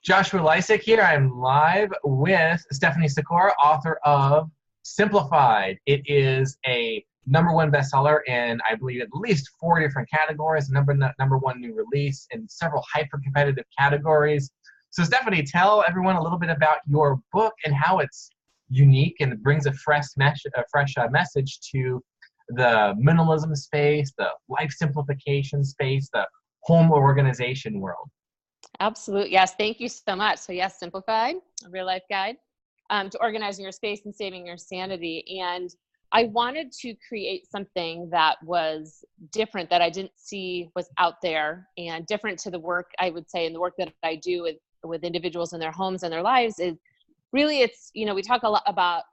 Joshua Lisec here. I'm live with Stephanie Sikora, author of Simplified. It is a #1 bestseller in, I believe, at least 4 different categories, number one new release in several hyper-competitive categories. So Stephanie, tell everyone a little bit about your book and how it's unique and brings a fresh message to the minimalism space, the life simplification space, the home organization world. Absolutely. Yes. Thank you so much. So yes, Simplified, a real life guide to organizing your space and saving your sanity. And I wanted to create something that was different, that I didn't see was out there, and different to the work, I would say, and the work that I do with individuals in their homes and their lives is really, it's, we talk a lot about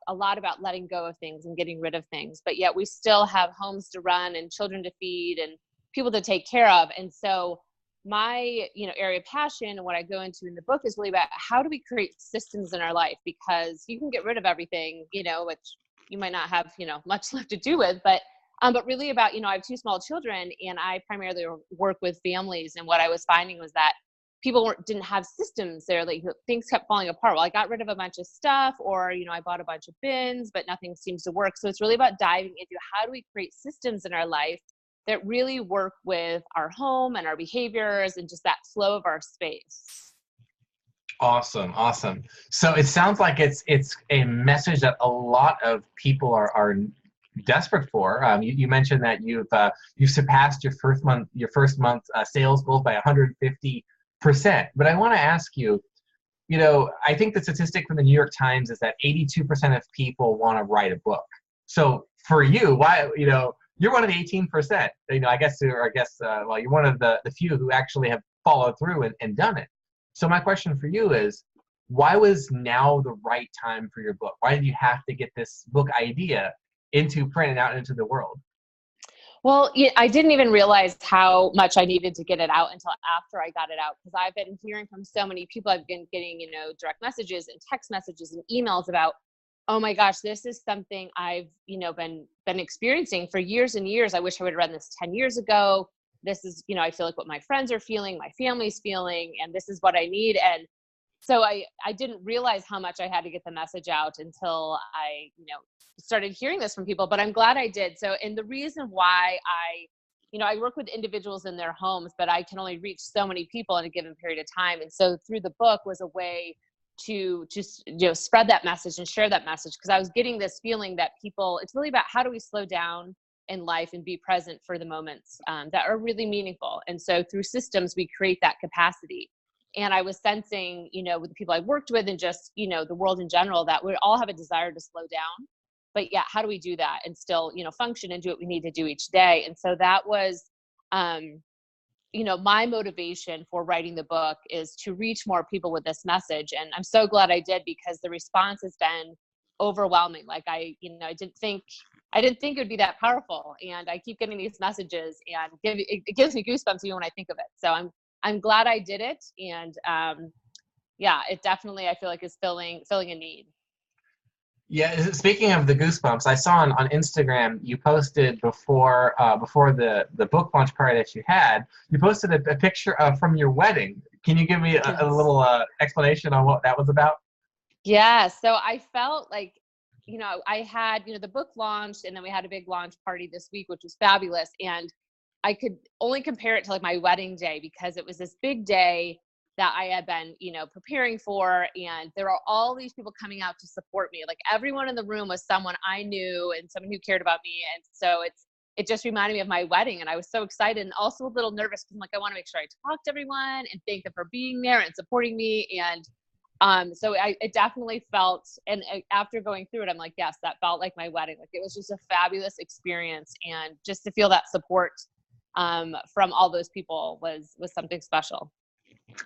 letting go of things and getting rid of things, but yet we still have homes to run and children to feed and people to take care of. And so my area of passion and what I go into in the book is really about how do we create systems in our life, because you can get rid of everything, which you might not have much left to do with, but really about I have 2 small children, and I primarily work with families, and what I was finding was that people didn't have systems there. Like, things kept falling apart. Well, I got rid of a bunch of stuff, or I bought a bunch of bins, but nothing seems to work. So it's really about diving into how do we create systems in our life that really work with our home and our behaviors and just that flow of our space. Awesome. So it sounds like it's a message that a lot of people are desperate for. You mentioned that you've surpassed your first month sales goals by 150%. But I want to ask you, I think the statistic from the New York Times is that 82% of people want to write a book. So for you, why you're one of the 18%. I guess you're one of the few who actually have followed through and done it. So my question for you is, why was now the right time for your book? Why did you have to get this book idea into print and out into the world? Well, I didn't even realize how much I needed to get it out until after I got it out, because I've been hearing from so many people. I've been getting, direct messages and text messages and emails about, oh my gosh, this is something I've, been experiencing for years and years. I wish I would have read this 10 years ago. This is, I feel like what my friends are feeling, my family's feeling, and this is what I need. And so I didn't realize how much I had to get the message out until I, started hearing this from people, but I'm glad I did. So, and the reason why I work with individuals in their homes, but I can only reach so many people in a given period of time. And so through the book was a way to just spread that message and share that message, because I was getting this feeling that people, it's really about how do we slow down in life and be present for the moments that are really meaningful. And so through systems we create that capacity. And I was sensing with the people I worked with and just the world in general, that we all have a desire to slow down, but yeah, how do we do that and still function and do what we need to do each day? And so that was my motivation for writing the book, is to reach more people with this message. And I'm so glad I did, because the response has been overwhelming. Like I didn't think it would be that powerful. And I keep getting these messages, and it gives me goosebumps even when I think of it. So I'm glad I did it. And it definitely, I feel like, is filling a need. Yeah, speaking of the goosebumps, I saw on Instagram you posted before the book launch party that you had. You posted a picture from your wedding. Can you give me a little explanation on what that was about? Yeah, so I felt like, I had, the book launched, and then we had a big launch party this week, which was fabulous. And I could only compare it to like my wedding day, because it was this big day that I had been, preparing for. And there are all these people coming out to support me. Like, everyone in the room was someone I knew and someone who cared about me. And so it just reminded me of my wedding. And I was so excited, and also a little nervous, because I'm like, I want to make sure I talk to everyone and thank them for being there and supporting me. And so it definitely felt, and after going through it, I'm like, yes, that felt like my wedding. Like, it was just a fabulous experience. And just to feel that support from all those people was something special.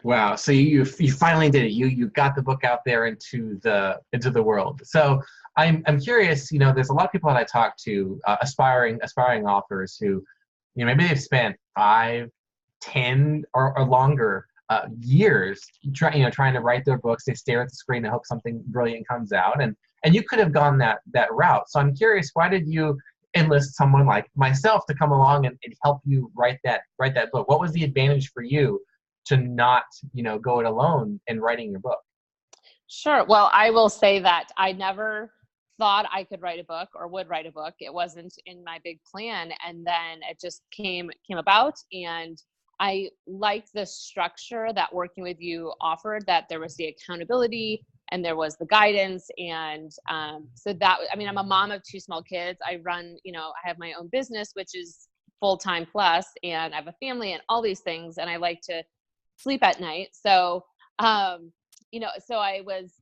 Wow. So you finally did it. You got the book out there into the world. So I'm curious, there's a lot of people that I talk to, aspiring authors who, maybe they've spent 5, 10 or longer years trying to write their books. They stare at the screen and hope something brilliant comes out. And you could have gone that route. So I'm curious, why did you enlist someone like myself to come along and help you write that book? What was the advantage for you to not, go it alone in writing your book? Sure. Well, I will say that I never thought I could write a book or would write a book. It wasn't in my big plan. And then it just came about. And I liked the structure that working with you offered, that there was the accountability and there was the guidance. And so that, I mean, I'm a mom of 2 small kids. I run, I have my own business, which is full-time plus, and I have a family and all these things. And I like to sleep at night. So, so I was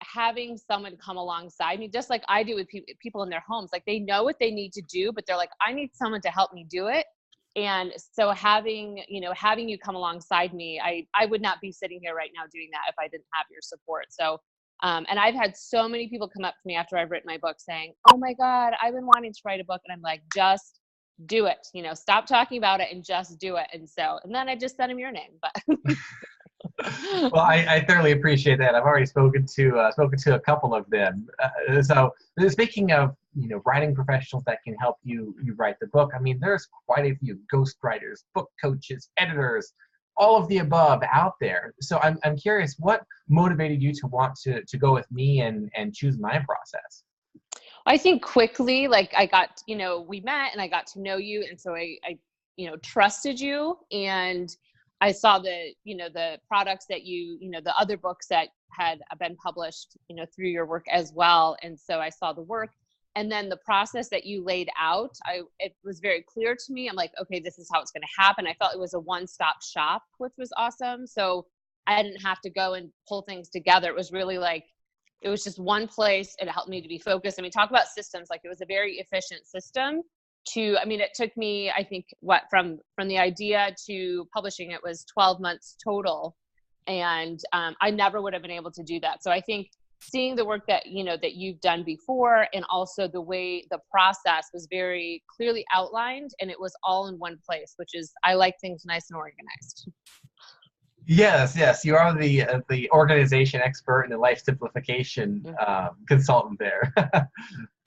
having someone come alongside me, just like I do with people in their homes. Like, they know what they need to do, but they're like, I need someone to help me do it. And so having you come alongside me, I would not be sitting here right now doing that if I didn't have your support. So, and I've had so many people come up to me after I've written my book saying, oh my God, I've been wanting to write a book. And I'm like, just do it, stop talking about it and just do it. And then I just sent him your name, but. Well, I thoroughly appreciate that. I've already spoken to a couple of them. So speaking of writing professionals that can help you write the book, I mean, there's quite a few ghostwriters, book coaches, editors, all of the above out there. So I'm curious, what motivated you to want to go with me and choose my process? I think quickly, like, I got, we met and I got to know you, and so I trusted you, and I saw the products that the other books that had been published, through your work as well. And so I saw the work, and then the process that you laid out, it was very clear to me. I'm like, okay, this is how it's going to happen. I felt it was a one-stop shop, which was awesome. So I didn't have to go and pull things together. It was really like, it was just one place. It helped me to be focused. I mean, talk about systems. Like, it was a very efficient system. It took me, I think, from the idea to publishing, it was 12 months total. And I never would have been able to do that. So I think seeing the work that, that you've done before, and also the way the process was very clearly outlined, and it was all in one place, which is, I like things nice and organized. Yes, you are the organization expert and the life simplification consultant there.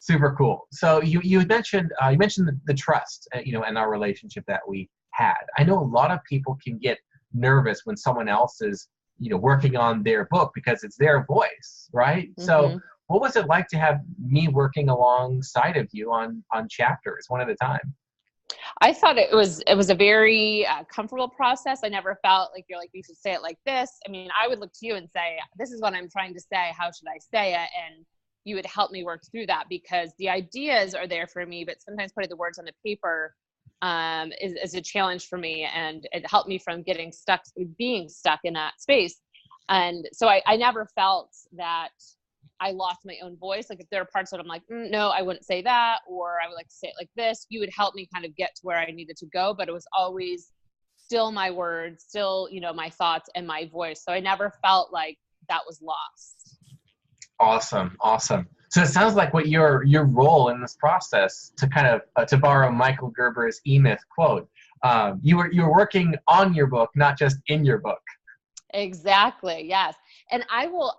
Super cool. So you mentioned the trust, in our relationship that we had. I know a lot of people can get nervous when someone else is, working on their book, because it's their voice, right? Mm-hmm. So what was it like to have me working alongside of you on chapters one at a time? I thought it was a very comfortable process. I never felt like you're like, you should say it like this. I mean, I would look to you and say, this is what I'm trying to say. How should I say it? And you would help me work through that, because the ideas are there for me, but sometimes putting the words on the paper is a challenge for me, and it helped me from being stuck in that space. And so I never felt that I lost my own voice. Like, if there are parts that I'm like, no, I wouldn't say that, or I would like to say it like this, you would help me kind of get to where I needed to go. But it was always still my words, still, my thoughts and my voice. So I never felt like that was lost. Awesome. So it sounds like what your role in this process, to kind of to borrow Michael Gerber's E-Myth quote, you're working on your book, not just in your book. Exactly. Yes. And I will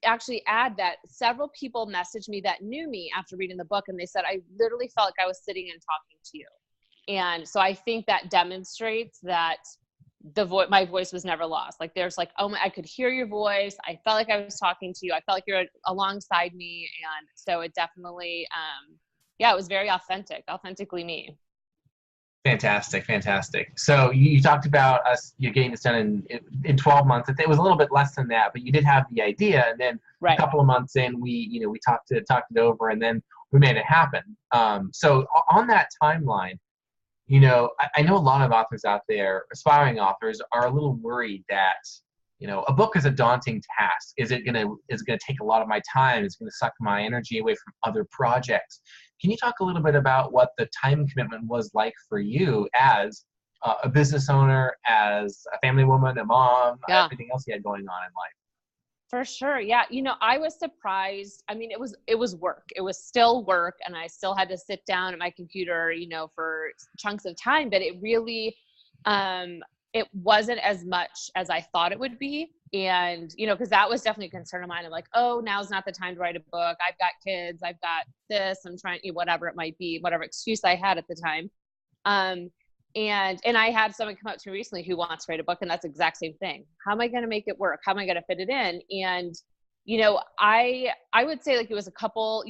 actually add that several people messaged me that knew me after reading the book, and they said, I literally felt like I was sitting and talking to you. And so I think that demonstrates that my voice was never lost. Like, there's like, I could hear your voice. I felt like I was talking to you. I felt like you're alongside me. And so it definitely, it was very authentically me. Fantastic. So you talked about you getting this done in 12 months. It was a little bit less than that, but you did have the idea, and then a couple of months in, we talked it over, and then we made it happen. So on that timeline, I know a lot of authors out there, aspiring authors, are a little worried that a book is a daunting task. Is it gonna take a lot of my time? It's gonna suck my energy away from other projects. Can you talk a little bit about what the time commitment was like for you as a business owner, as a family woman, a mom, everything else you had going on in life? For sure. Yeah. I was surprised. I mean, it was work. It was still work, and I still had to sit down at my computer, for chunks of time, but it really, it wasn't as much as I thought it would be. And, because that was definitely a concern of mine. I'm like, oh, now's not the time to write a book. I've got kids. I've got this. I'm trying, whatever it might be, whatever excuse I had at the time. And I had someone come up to me recently who wants to write a book, and that's the exact same thing. How am I going to make it work? How am I going to fit it in? And, I would say like it was a couple,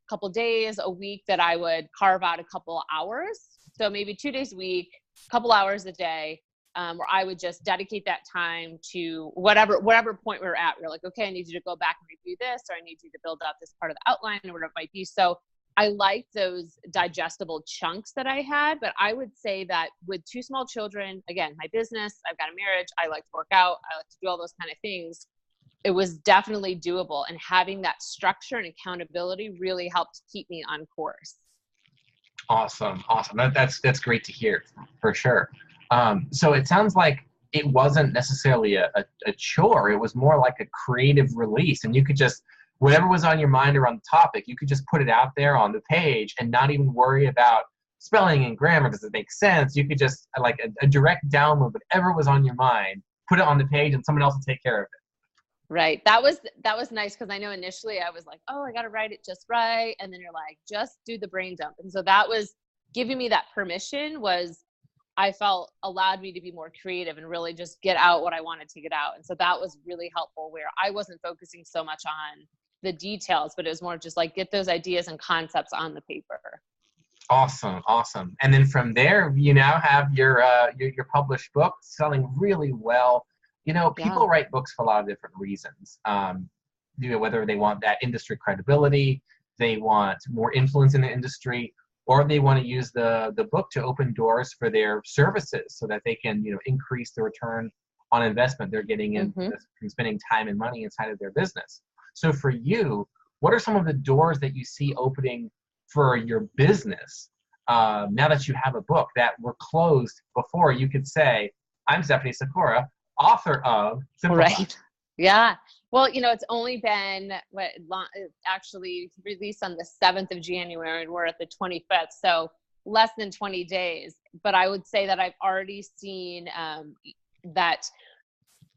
couple days a week that I would carve out a couple hours. So maybe 2 days a week, a couple hours a day, where I would just dedicate that time to whatever point we're at. We're like, okay, I need you to go back and review this, or I need you to build out this part of the outline, or whatever it might be. So I liked those digestible chunks that I had, but I would say that with 2 small children, again, my business, I've got a marriage, I like to work out, I like to do all those kind of things. It was definitely doable, and having that structure and accountability really helped keep me on course. Awesome. That's great to hear, for sure. So it sounds like it wasn't necessarily a chore. It was more like a creative release, and you could just, whatever was on your mind or on the topic, you could just put it out there on the page and not even worry about spelling and grammar. Does it make sense? You could just, like a direct download, whatever was on your mind, put it on the page, and someone else will take care of it. Right. That was nice, because I know initially I was like, oh, I got to write it just right. And then you're like, just do the brain dump. And so that was giving me that permission, was I felt allowed me to be more creative and really just get out what I wanted to get out. And so that was really helpful, where I wasn't focusing so much on the details, but it was more just like, get those ideas and concepts on the paper. Awesome. And then from there, you now have your published book selling really well. People write books for a lot of different reasons. Whether they want that industry credibility, they want more influence in the industry, or they want to use the book to open doors for their services so that they can, increase the return on investment they're getting in from spending time and money inside of their business. So for you, what are some of the doors that you see opening for your business now that you have a book that were closed before? You could say, I'm Stephanie Sikora, author of Simplified. Right. Yeah. Well, it's only been actually released on the 7th of January, and we're at the 25th. So less than 20 days. But I would say that I've already seen that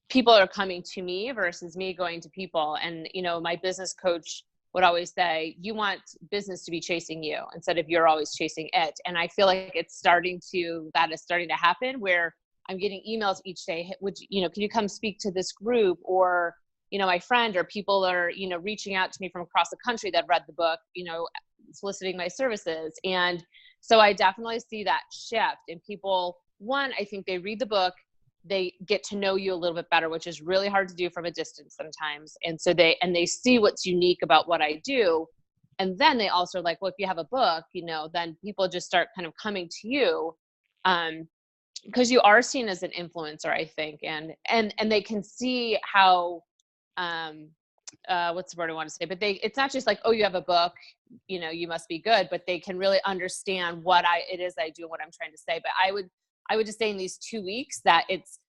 people are coming to me versus me going to people. And, my business coach would always say, you want business to be chasing you instead of you're always chasing it. And I feel like that is starting to happen, where I'm getting emails each day, can you come speak to this group? Or, my friend or people are, reaching out to me from across the country that read the book, soliciting my services. And so I definitely see that shift in people. One, I think they read the book, they get to know you a little bit better, which is really hard to do from a distance sometimes. And so they see what's unique about what I do. And then they also are like, well, if you have a book, then people just start kind of coming to you. Because you are seen as an influencer, I think, and they can see how, what's the word I want to say? But it's not just like, oh, you have a book, you must be good, but they can really understand what it is I do and what I'm trying to say. But I would just say in these 2 weeks that it's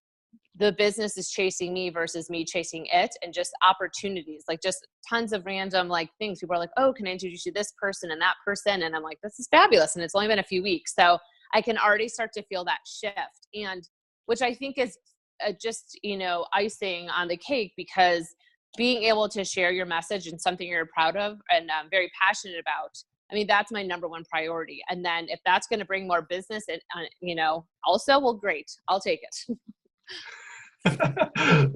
the business is chasing me versus me chasing it, and just opportunities, like just tons of random things. People are like, oh, can I introduce you to this person and that person? And I'm like, this is fabulous. And it's only been a few weeks. So I can already start to feel that shift, and which I think is just, icing on the cake, because being able to share your message and something you're proud of and very passionate about, I mean, that's my number one priority. And then if that's going to bring more business, also, well, great, I'll take it.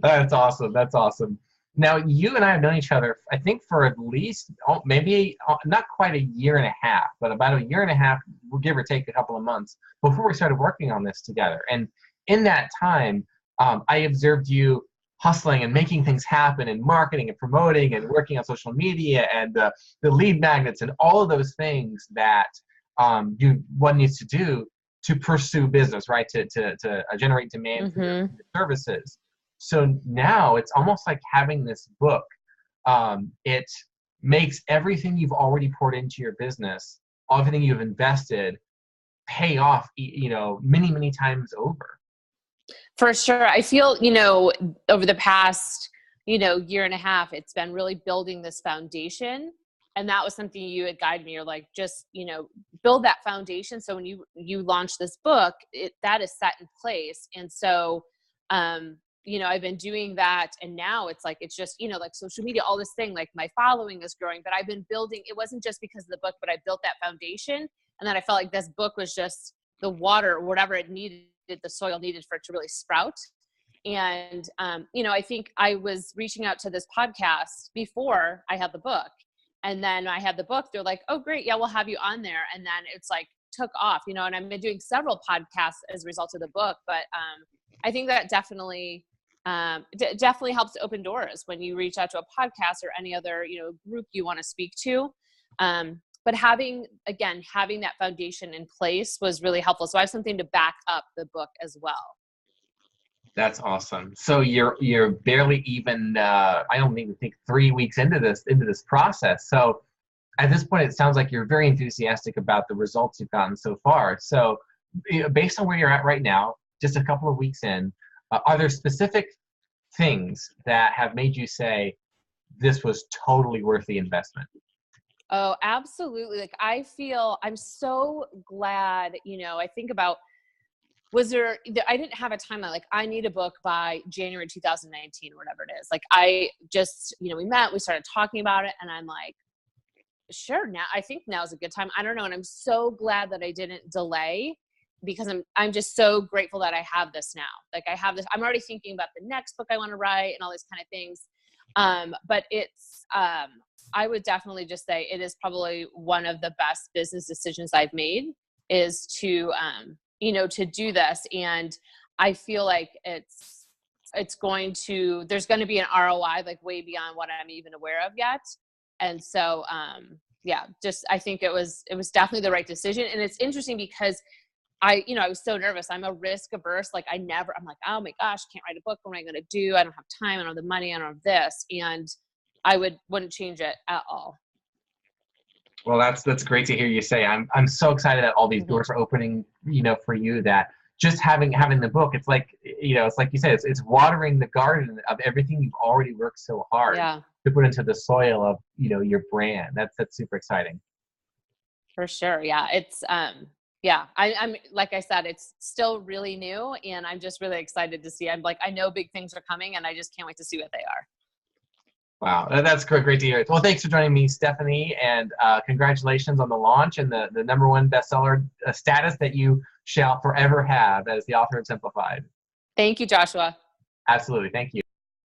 That's awesome. Now, you and I have known each other, I think, for at least, maybe not quite a year and a half, but about a year and a half, give or take a couple of months, before we started working on this together. And in that time, I observed you hustling and making things happen, and marketing and promoting and working on social media and the lead magnets and all of those things that one needs to do to pursue business, right? To generate demand for your services. So now it's almost like having this book. It makes everything you've already poured into your business, everything you've invested, pay off, many, many times over. For sure. I feel, over the past, year and a half, it's been really building this foundation. And that was something you had guided me. You're like, just, build that foundation. So when you launch this book, that is set in place. And so, I've been doing that, and now it's like, it's just, like social media, all this thing, like my following is growing, but I've been building, it wasn't just because of the book, but I built that foundation. And then I felt like this book was just the water, whatever it needed, the soil needed for it to really sprout. And, I think I was reaching out to this podcast before I had the book. And then I had the book, they're like, oh, great. Yeah, we'll have you on there. And then it's like took off, and I've been doing several podcasts as a result of the book. But I think that definitely helps to open doors when you reach out to a podcast or any other, group you want to speak to. But having that foundation in place was really helpful. So I have something to back up the book as well. That's awesome. So you're barely even I don't even think 3 weeks into this process. So at this point, it sounds like you're very enthusiastic about the results you've gotten so far. So based on where you're at right now, just a couple of weeks in, are there specific things that have made you say this was totally worth the investment? Oh, absolutely. Like I'm so glad, I think about, I didn't have a timeline. Like I need a book by January 2019 or whatever it is. Like I just, we met, we started talking about it, and I'm like, sure, I think now's a good time. I don't know. And I'm so glad that I didn't delay, because I'm just so grateful that I have this now. Like I have this, I'm already thinking about the next book I want to write and all these kind of things. But it's, I would definitely just say it is probably one of the best business decisions I've made, is to, to do this. And I feel like there's going to be an ROI like way beyond what I'm even aware of yet. And so, I think it was definitely the right decision. And it's interesting because I was so nervous. I'm a risk averse. Like I'm like, oh my gosh, can't write a book. What am I going to do? I don't have time. I don't have the money. I don't have this. And I wouldn't change it at all. Well, that's great to hear you say. I'm so excited that all these doors are opening, for you, that just having the book, it's like, it's like you said, it's watering the garden of everything you've already worked so hard to put into the soil of, your brand. That's super exciting. For sure. Yeah. It's, I'm like I said, it's still really new, and I'm just really excited to see. I'm like, I know big things are coming, and I just can't wait to see what they are. Wow, that's great to hear. Well, thanks for joining me, Stephanie, and congratulations on the launch and the #1 bestseller status that you shall forever have as the author of Simplified. Thank you, Joshua. Absolutely. Thank you.